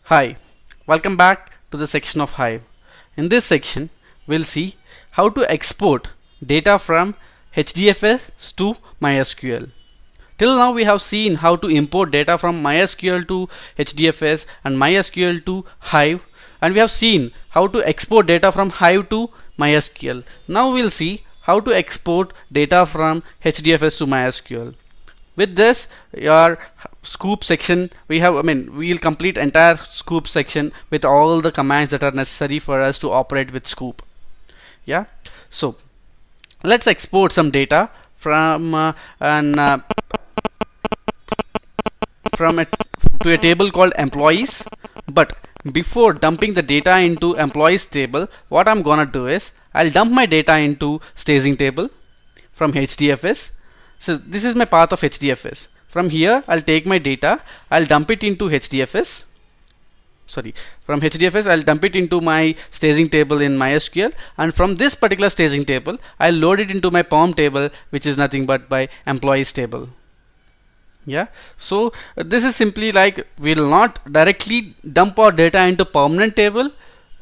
Hi, welcome back to the section of Hive. In this section, we'll see how to export data from HDFS to MySQL. Till now, we have seen how to import data from MySQL to HDFS and MySQL to Hive, and we have seen how to export data from Hive to MySQL. Now we'll see how to export data from HDFS to MySQL. With this, your Sqoop section, we'll complete entire Sqoop section with all the commands that are necessary for us to operate with Sqoop. Yeah, so let's export some data from to a table called employees. But before dumping the data into employees table, what I'm gonna do is I'll dump my data into staging table from HDFS. So this is my path of HDFS. From here, I'll take my data, I'll dump it into HDFS. From HDFS, I'll dump it into my staging table in MySQL, and from this particular staging table, I'll load it into my POM table, which is nothing but my employees table. Yeah, so this is simply like we'll not directly dump our data into permanent table.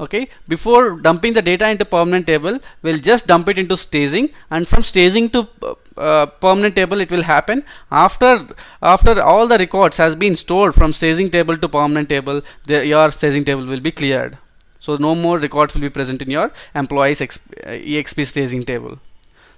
Okay, before dumping the data into permanent table, we'll just dump it into staging, and from staging to permanent table it will happen after all the records has been stored from staging table to permanent table. Your staging table will be cleared, so no more records will be present in your employees exp staging table.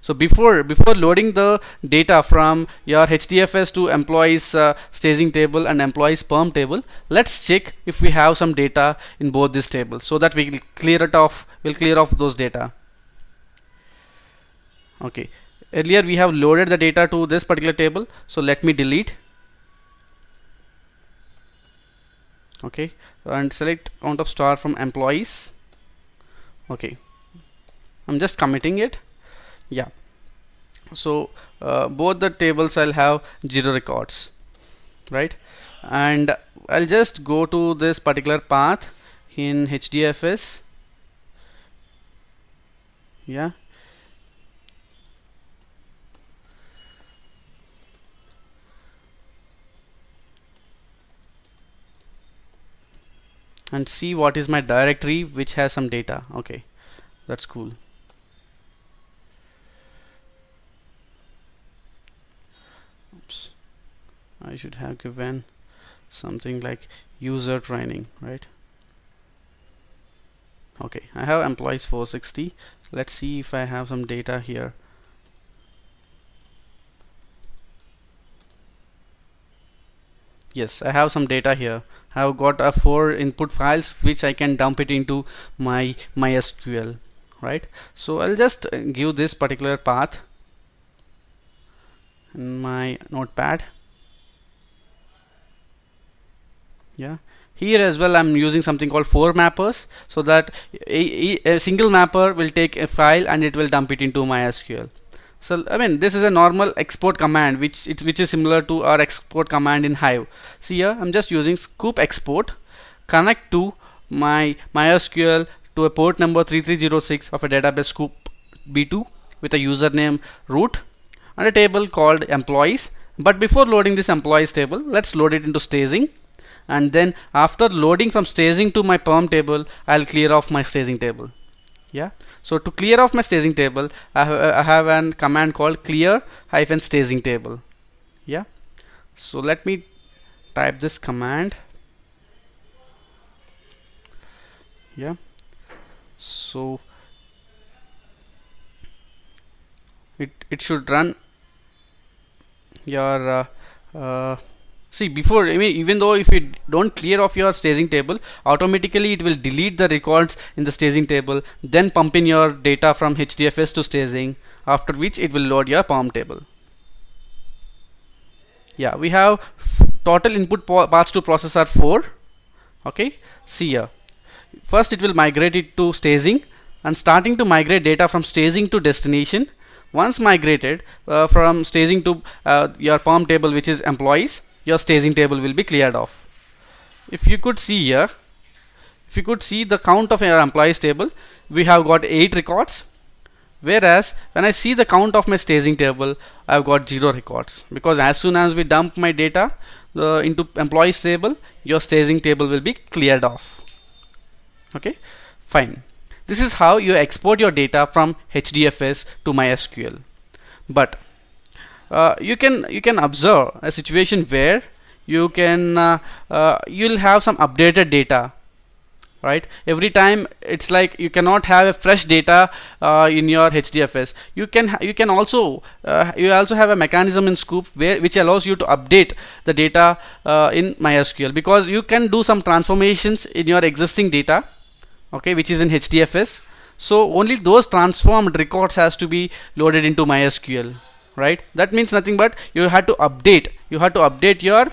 So before loading the data from your HDFS to employees staging table and employees perm table, let's check if we have some data in both these tables, so that we'll clear off those data. Okay, earlier we have loaded the data to this particular table, so let me delete. Okay, and select count of star from employees. Okay, I'm just committing it. Yeah, so both the tables I'll have 0 records, right? And I'll just go to this particular path in HDFS. Yeah, and see what is my directory which has some data. Okay, that's cool. Oops, I should have given something like user training, right? Okay, I have employees 460. Let's see if I have some data here. Yes, I have some data here. I have got 4 input files which I can dump it into my MySQL, right? So I'll just give this particular path in my notepad. Yeah, here as well I'm using something called 4 mappers, so that a single mapper will take a file and it will dump it into MySQL. So this is a normal export command which is similar to our export command in Hive. See here, I'm just using Sqoop export, connect to my MySQL to a port number 3306 of a database Sqoop b2 with a username root and a table called employees. But before loading this employees table, let's load it into staging, and then after loading from staging to my perm table, I'll clear off my staging table. Yeah, so to clear off my staging table, I have a command called clear - staging table. Yeah, so let me type this command. Yeah, so it should run your see, before, even though if you don't clear off your staging table, automatically it will delete the records in the staging table, then pump in your data from HDFS to staging, after which it will load your POM table. Yeah, we have total input paths to process are 4. Okay, see here, first it will migrate it to staging, and starting to migrate data from staging to destination. Once migrated from staging to your POM table, which is employees, your staging table will be cleared off. If you could see here, if you could see the count of your employees table, we have got 8 records. Whereas when I see the count of my staging table, I've got 0 records, because as soon as we dump my data into employees table, your staging table will be cleared off. Okay, fine. This is how you export your data from HDFS to MySQL. But you can observe a situation where you can you'll have some updated data, right? Every time it's like you cannot have a fresh data in your HDFS. You can also you also have a mechanism in Sqoop which allows you to update the data in MySQL, because you can do some transformations in your existing data, okay, which is in HDFS. So only those transformed records has to be loaded into MySQL, right? That means nothing but you have to update your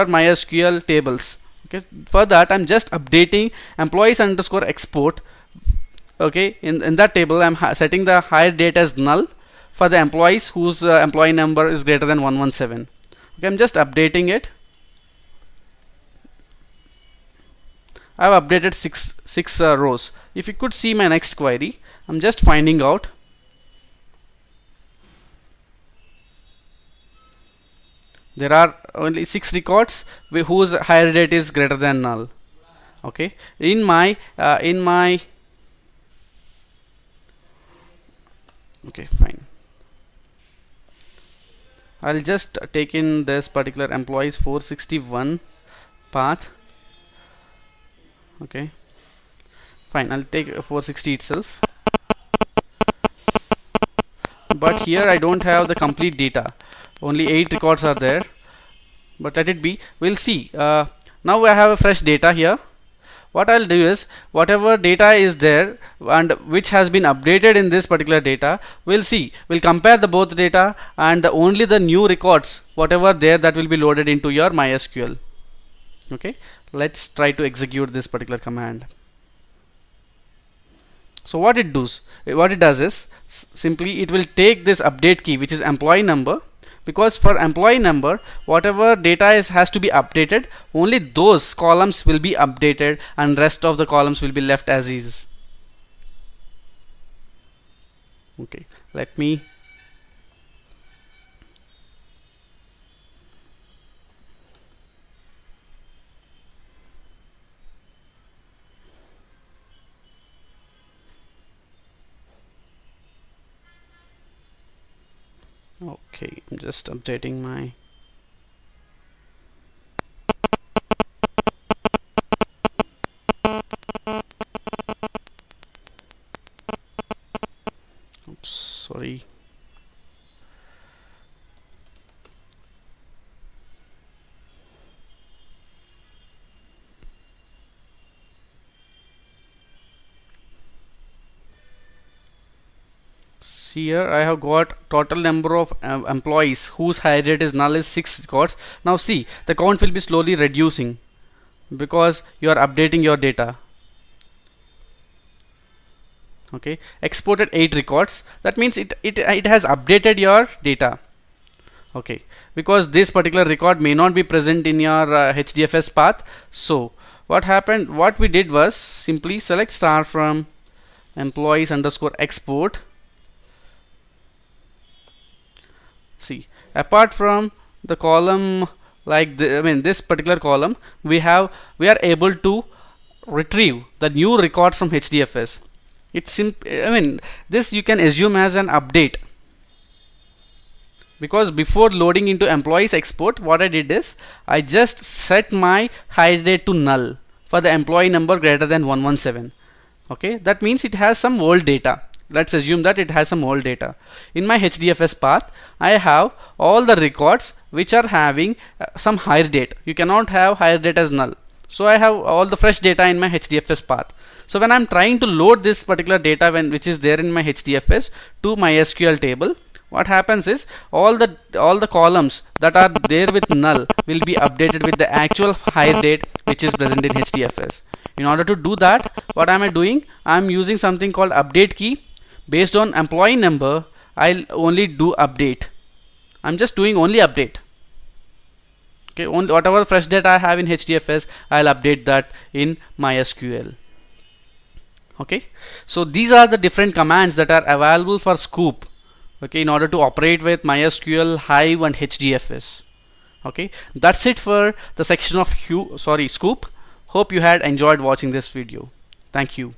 MySQL tables. Okay, for that I'm just updating employees underscore export. Okay, in that table I'm setting the hire date as null for the employees whose employee number is greater than 117. Okay, I'm just updating it. I've updated six rows. If you could see my next query, I'm just finding out. There are only 6 records whose hire date is greater than null. Okay, in my okay, fine. I'll just take in this particular employees 461 path. Okay, fine. I'll take 460 itself. But here I don't have the complete data. Only 8 records are there. But let it be. We'll see. Now I have a fresh data here. What I'll do is, whatever data is there and which has been updated in this particular data, we'll see. We'll compare the both data, and only the new records, whatever there, that will be loaded into your MySQL. Okay, let's try to execute this particular command. So what it does is simply it will take this update key, which is employee number, because for employee number, whatever data has to be updated, only those columns will be updated and rest of the columns will be left as is. Okay, let me okay, I'm just updating my oops, sorry. Here I have got total number of employees whose hire date is null is 6 records. Now see, the count will be slowly reducing because you are updating your data. Okay, exported 8 records. That means it has updated your data. Okay, because this particular record may not be present in your HDFS path. So what happened? What we did was simply select star from employees underscore export. See, apart from the column like this particular column, we are able to retrieve the new records from HDFS. It's this you can assume as an update, because before loading into employees export, what I did is I just set my hire date to null for the employee number greater than 117. Okay, that means it has some old data. Let's assume that it has some old data. In my HDFS path, I have all the records which are having some hire date. You cannot have hire date as null. So I have all the fresh data in my HDFS path. So when I'm trying to load this particular data which is there in my HDFS to my SQL table, what happens is all the columns that are there with null will be updated with the actual hire date which is present in HDFS. In order to do that, what am I doing? I'm using something called update key. Based on employee number, I'll only do update. I'm just doing only update. Okay, only whatever fresh data I have in HDFS, I'll update that in MySQL. Okay, so these are the different commands that are available for Sqoop, okay, in order to operate with MySQL, Hive and HDFS. Okay, that's it for the section of Sqoop. Hope you had enjoyed watching this video. Thank you.